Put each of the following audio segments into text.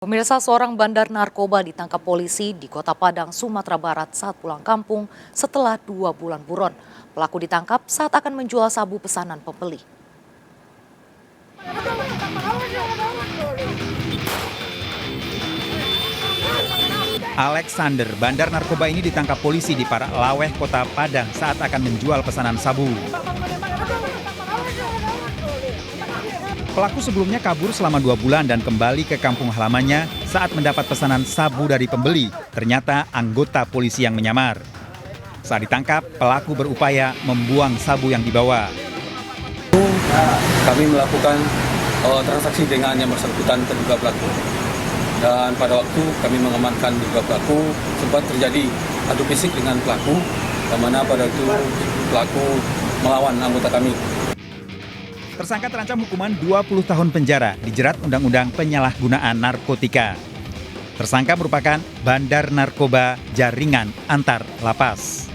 Pemirsa, seorang bandar narkoba ditangkap polisi di Kota Padang, Sumatera Barat saat pulang kampung setelah 2 bulan buron. Pelaku ditangkap saat akan menjual sabu pesanan pembeli. Alexander, bandar narkoba ini ditangkap polisi di Paralaweh, Kota Padang saat akan menjual pesanan sabu. Pelaku sebelumnya kabur selama 2 bulan dan kembali ke kampung halamannya saat mendapat pesanan sabu dari pembeli. Ternyata anggota polisi yang menyamar. Saat ditangkap, pelaku berupaya membuang sabu yang dibawa. Kami melakukan transaksi dengan yang bersangkutan terduga pelaku. Dan pada waktu kami mengamankan terduga pelaku, sempat terjadi adu fisik dengan pelaku, di mana pada itu pelaku melawan anggota kami. Tersangka terancam hukuman 20 tahun penjara, dijerat Undang-Undang Penyalahgunaan Narkotika. Tersangka merupakan bandar narkoba jaringan antar lapas.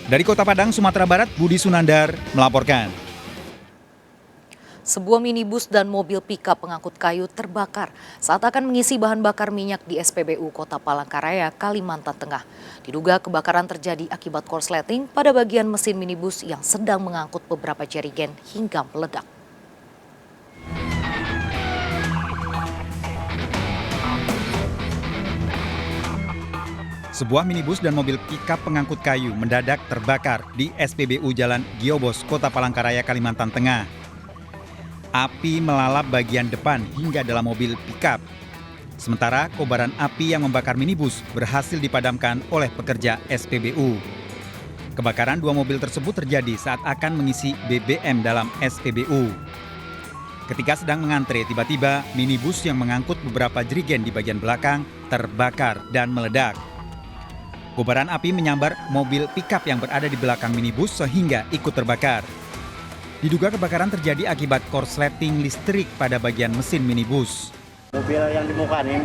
Dari Kota Padang, Sumatera Barat, Budi Sunandar melaporkan. Sebuah minibus dan mobil pickup pengangkut kayu terbakar saat akan mengisi bahan bakar minyak di SPBU Kota Palangkaraya, Kalimantan Tengah. Diduga kebakaran terjadi akibat korsleting pada bagian mesin minibus yang sedang mengangkut beberapa jerigen hingga meledak. Sebuah minibus dan mobil pickup pengangkut kayu mendadak terbakar di SPBU Jalan Giobos, Kota Palangkaraya, Kalimantan Tengah. Api melalap bagian depan hingga dalam mobil pickup. Sementara kobaran api yang membakar minibus berhasil dipadamkan oleh pekerja SPBU. Kebakaran 2 mobil tersebut terjadi saat akan mengisi BBM dalam SPBU. Ketika sedang mengantre, tiba-tiba minibus yang mengangkut beberapa jerigen di bagian belakang terbakar dan meledak. Kobaran api menyambar mobil pickup yang berada di belakang minibus sehingga ikut terbakar. Diduga kebakaran terjadi akibat korsleting listrik pada bagian mesin minibus. Mobil yang di muka ini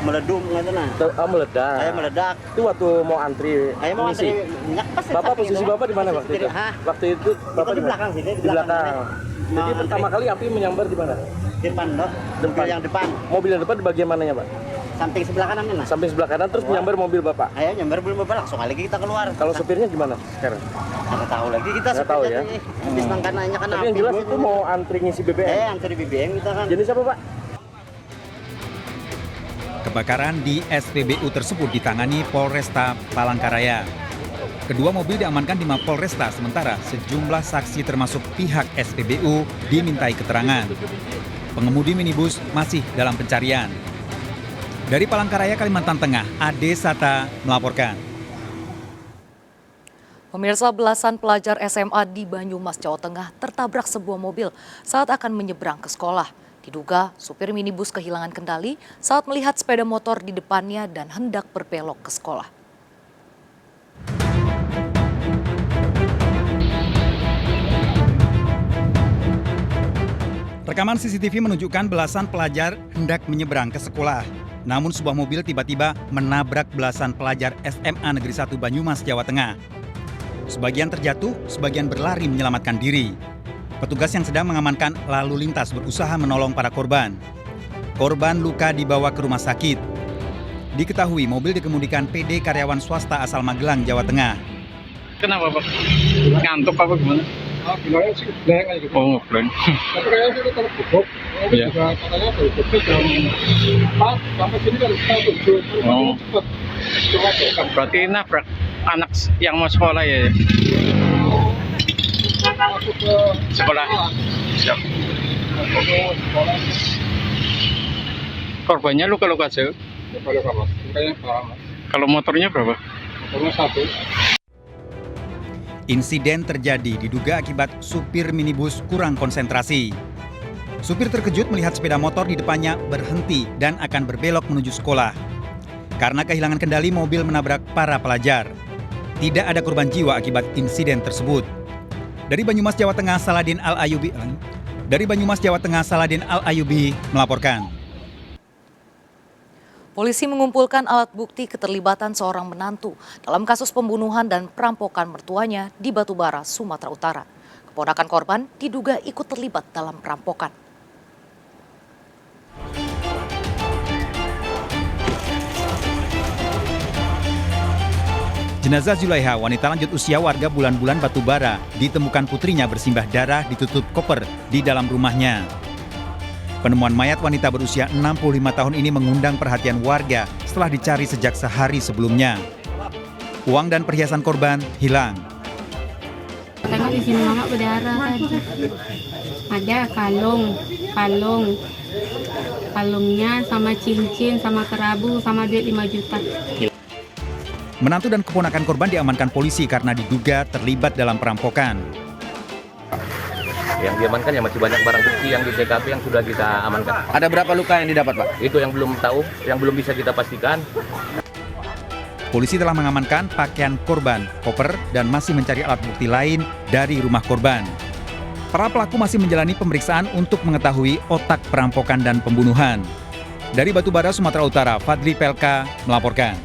meleduk gitu nah. Meledak. Saya meledak. Itu waktu mau antri. Saya mau antri minyak pas. Bapak posisi Bapak di mana waktu itu? Waktu itu Bapak di belakang sini, di belakang. Jadi pertama kali api menyambar di mana? Depan loh. Mobil yang depan. Mobil yang depan di bagian mananya, Pak? Samping sebelah kanannya nah. Samping sebelah kanan terus menyambar mobil Bapak. Ayo nyambar mobil Bapak langsung lagi kita keluar. Kalau supirnya gimana sekarang? Nggak tahu lagi kita. Nggak tahu ya. Habis makanannya kan Tapi yang jelas itu mau antri ngisi BBM. Antri BBM kita kan. Jenis apa, Pak? Kebakaran di SPBU tersebut ditangani Polresta Palangkaraya. Kedua mobil diamankan di Mapolresta, sementara sejumlah saksi termasuk pihak SPBU dimintai keterangan. Pengemudi minibus masih dalam pencarian. Dari Palangkaraya, Kalimantan Tengah, Ade Sata melaporkan. Pemirsa, belasan pelajar SMA di Banyumas, Jawa Tengah tertabrak sebuah mobil saat akan menyeberang ke sekolah. Diduga supir minibus kehilangan kendali saat melihat sepeda motor di depannya dan hendak berbelok ke sekolah. Rekaman CCTV menunjukkan belasan pelajar hendak menyeberang ke sekolah. Namun sebuah mobil tiba-tiba menabrak belasan pelajar SMA Negeri 1 Banyumas, Jawa Tengah. Sebagian terjatuh, sebagian berlari menyelamatkan diri. Petugas yang sedang mengamankan lalu lintas berusaha menolong para korban. Korban luka dibawa ke rumah sakit. Diketahui mobil dikemudikan PD karyawan swasta asal Magelang, Jawa Tengah. Kenapa, Pak? Ngantuk apa gimana? Bilangnya sih blank aja gitu. Oh, ngeblank. Tapi kayaknya sih kalau bubuk, Iya. juga katanya dari bubuk jam 4 sampai sini kan setengah 7. Oh. Cepet. Cuma kan. Berarti nabrak anak yang mau sekolah ya? Masuk ke Sekolah. Siap. masuk ke sekolah. Korbannya luka-luka aja. Ya pada apa? Kayaknya parah. Kalau motornya berapa? Motornya 1. Insiden terjadi diduga akibat supir minibus kurang konsentrasi. Supir terkejut melihat sepeda motor di depannya berhenti dan akan berbelok menuju sekolah. Karena kehilangan kendali, mobil menabrak para pelajar. Tidak ada korban jiwa akibat insiden tersebut. Dari Banyumas, Jawa Tengah, Saladin Al-Ayubi melaporkan. Polisi mengumpulkan alat bukti keterlibatan seorang menantu dalam kasus pembunuhan dan perampokan mertuanya di Batubara, Sumatera Utara. Keponakan korban diduga ikut terlibat dalam perampokan. Jenazah Zulaiha, wanita lanjut usia warga Bulan-Bulan Batubara, ditemukan putrinya bersimbah darah ditutup koper di dalam rumahnya. Penemuan mayat wanita berusia 65 tahun ini mengundang perhatian warga setelah dicari sejak sehari sebelumnya. Uang dan perhiasan korban hilang. Tengok di sini mama berdarah tadi. Ada kalungnya sama cincin, sama kerabu, sama duit 5 juta. Menantu dan keponakan korban diamankan polisi karena diduga terlibat dalam perampokan. Yang diamankan ya masih banyak barang bukti yang di TKP yang sudah kita amankan. Ada berapa luka yang didapat, Pak? Itu yang belum tahu, yang belum bisa kita pastikan. Polisi telah mengamankan pakaian korban, koper, dan masih mencari alat bukti lain dari rumah korban. Para pelaku masih menjalani pemeriksaan untuk mengetahui otak perampokan dan pembunuhan. Dari Batubara, Sumatera Utara, Fadli Pelka melaporkan.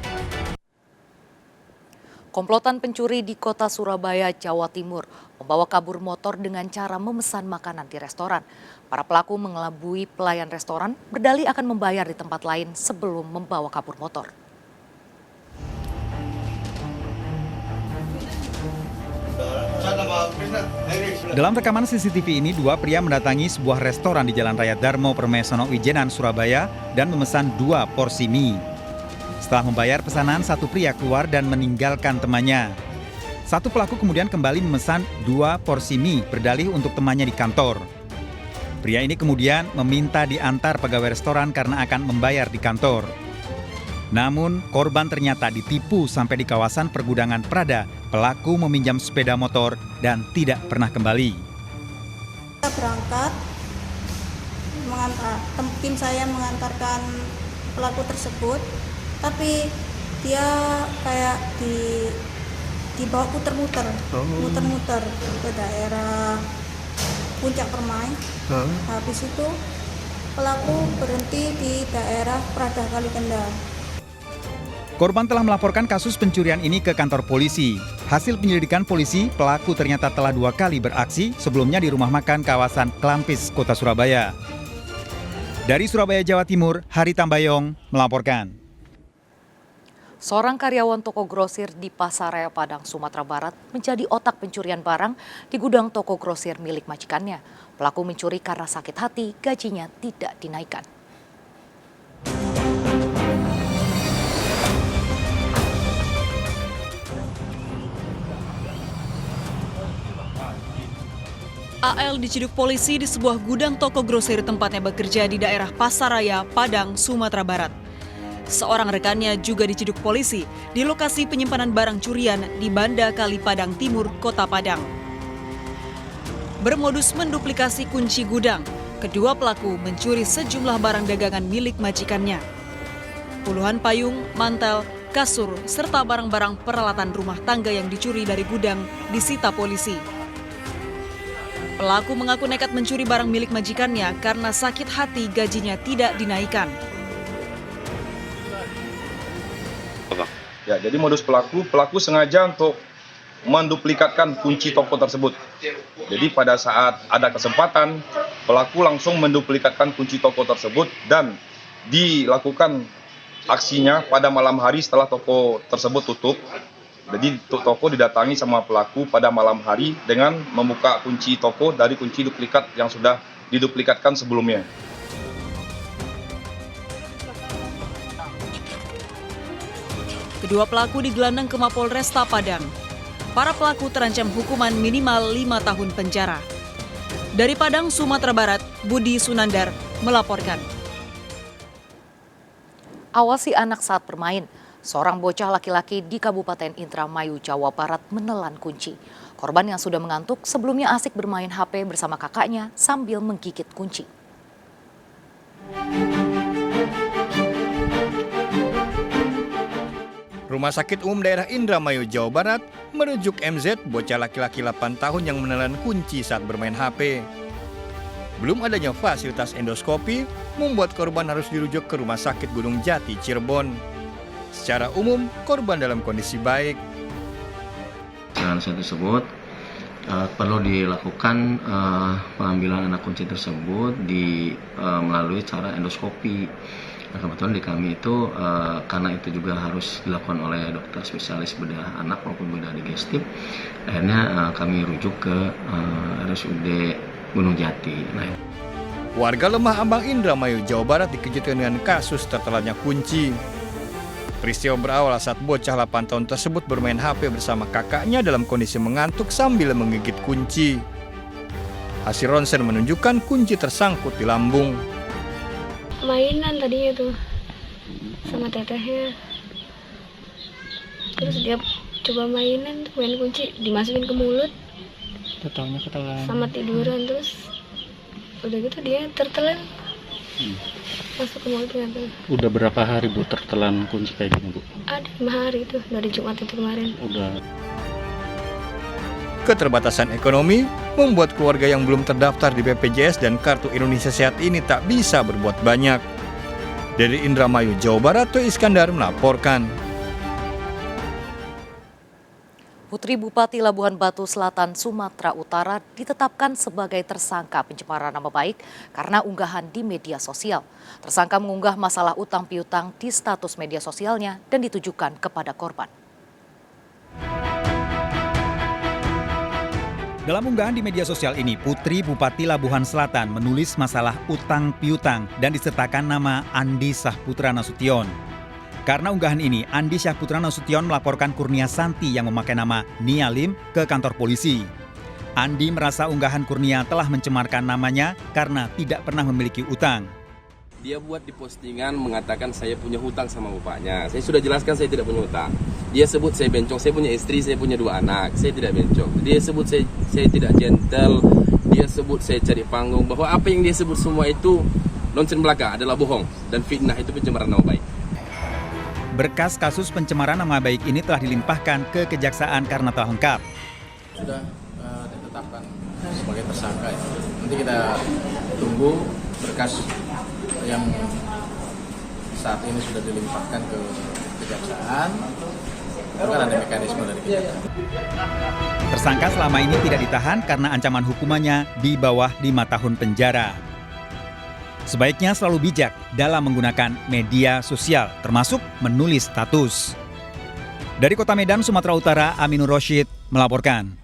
Komplotan pencuri di kota Surabaya, Jawa Timur membawa kabur motor dengan cara memesan makanan di restoran. Para pelaku mengelabui pelayan restoran, berdalih akan membayar di tempat lain sebelum membawa kabur motor. Dalam rekaman CCTV ini, dua pria mendatangi sebuah restoran di Jalan Raya Darmo Permesono Wijenan, Surabaya dan memesan 2 porsi mie. Setelah membayar pesanan, satu pria keluar dan meninggalkan temannya. Satu pelaku kemudian kembali memesan 2 porsi mie berdalih untuk temannya di kantor. Pria ini kemudian meminta diantar pegawai restoran karena akan membayar di kantor. Namun, korban ternyata ditipu sampai di kawasan pergudangan Prada. Pelaku meminjam sepeda motor dan tidak pernah kembali. Kita berangkat, tim saya mengantarkan pelaku tersebut. Tapi dia kayak dibawa muter-muter ke daerah Puncak Permai. Habis itu pelaku berhenti di daerah Prada Kalikenda. Korban telah melaporkan kasus pencurian ini ke kantor polisi. Hasil penyelidikan polisi, pelaku ternyata telah 2 kali beraksi sebelumnya di rumah makan kawasan Klampis, Kota Surabaya. Dari Surabaya, Jawa Timur, Hari Tambayong melaporkan. Seorang karyawan toko grosir di Pasaraya Padang, Sumatera Barat menjadi otak pencurian barang di gudang toko grosir milik majikannya. Pelaku mencuri karena sakit hati, gajinya tidak dinaikkan. AL diciduk polisi di sebuah gudang toko grosir tempatnya bekerja di daerah Pasaraya, Padang, Sumatera Barat. Seorang rekannya juga diciduk polisi di lokasi penyimpanan barang curian di Banda Kali Padang Timur, Kota Padang. Bermodus menduplikasi kunci gudang, kedua pelaku mencuri sejumlah barang dagangan milik majikannya. Puluhan payung, mantel, kasur, serta barang-barang peralatan rumah tangga yang dicuri dari gudang disita polisi. Pelaku mengaku nekat mencuri barang milik majikannya karena sakit hati gajinya tidak dinaikkan. Ya, jadi modus pelaku sengaja untuk menduplikatkan kunci toko tersebut. Jadi pada saat ada kesempatan, pelaku langsung menduplikatkan kunci toko tersebut dan dilakukan aksinya pada malam hari setelah toko tersebut tutup. Jadi toko didatangi sama pelaku pada malam hari dengan membuka kunci toko dari kunci duplikat yang sudah diduplikatkan sebelumnya. Kedua pelaku digelandang ke Mapolresta Padang. Para pelaku terancam hukuman minimal 5 tahun penjara. Dari Padang, Sumatera Barat, Budi Sunandar melaporkan. Awasi anak saat bermain. Seorang bocah laki-laki di Kabupaten Indramayu, Jawa Barat menelan kunci. Korban yang sudah mengantuk sebelumnya asik bermain HP bersama kakaknya sambil menggigit kunci. Rumah Sakit Umum Daerah Indramayu, Jawa Barat merujuk MZ, bocah laki-laki 8 tahun yang menelan kunci saat bermain HP. Belum adanya fasilitas endoskopi membuat korban harus dirujuk ke Rumah Sakit Gunung Jati, Cirebon. Secara umum, korban dalam kondisi baik. Dengan tersebut perlu dilakukan pengambilan anak kunci tersebut melalui cara endoskopi. Nah, kebetulan di kami itu karena itu juga harus dilakukan oleh dokter spesialis bedah anak maupun bedah digestif, akhirnya kami rujuk ke RSUD Gunung Jati. Warga Lemah Ambang, Indramayu, Jawa Barat dikejutkan dengan kasus tertelannya kunci. Peristiwa berawal saat bocah 8 tahun tersebut bermain HP bersama kakaknya dalam kondisi mengantuk sambil menggigit kunci. Hasil ronsen menunjukkan kunci tersangkut di lambung. Mainan tadinya tuh sama tetehnya. Terus dia coba main kunci, dimasukin ke mulut. Totalnya ketelan. Sama tiduran, terus udah gitu dia tertelan. Masuk ke mulutnya tuh. Udah berapa hari Bu tertelan kunci kayak gini Bu? Ada 5 hari tuh, dari Jumat itu kemarin. Udah. Keterbatasan ekonomi membuat keluarga yang belum terdaftar di BPJS dan Kartu Indonesia Sehat ini tak bisa berbuat banyak. Dari Indramayu, Jawa Barat, Toy Iskandar melaporkan. Putri Bupati Labuhan Batu Selatan, Sumatera Utara ditetapkan sebagai tersangka pencemaran nama baik karena unggahan di media sosial. Tersangka mengunggah masalah utang piutang di status media sosialnya dan ditujukan kepada korban. Dalam unggahan di media sosial ini, Putri Bupati Labuhan Selatan menulis masalah utang piutang dan disertakan nama Andi Sahputra Nasution. Karena unggahan ini, Andi Sahputra Nasution melaporkan Kurnia Santi yang memakai nama Nia Lim ke kantor polisi. Andi merasa unggahan Kurnia telah mencemarkan namanya karena tidak pernah memiliki utang. Dia buat di postingan mengatakan saya punya hutang sama bapaknya. Saya sudah jelaskan saya tidak punya hutang. Dia sebut saya bencong, saya punya istri, saya punya 2 anak. Saya tidak bencong. Dia sebut saya tidak gentle. Dia sebut saya cari panggung. Bahwa apa yang dia sebut semua itu nonsen belaka, adalah bohong. Dan fitnah itu pencemaran nama baik. Berkas kasus pencemaran nama baik ini telah dilimpahkan ke Kejaksaan karena telah lengkap. Sudah ditetapkan sebagai tersangka. Nanti kita tunggu berkas yang saat ini sudah dilimpahkan ke Kejaksaan. Akan ada mekanisme dari Kejaksaan. Tersangka selama ini tidak ditahan karena ancaman hukumannya di bawah 5 tahun penjara. Sebaiknya selalu bijak dalam menggunakan media sosial, termasuk menulis status. Dari Kota Medan, Sumatera Utara, Aminur Rosyid melaporkan.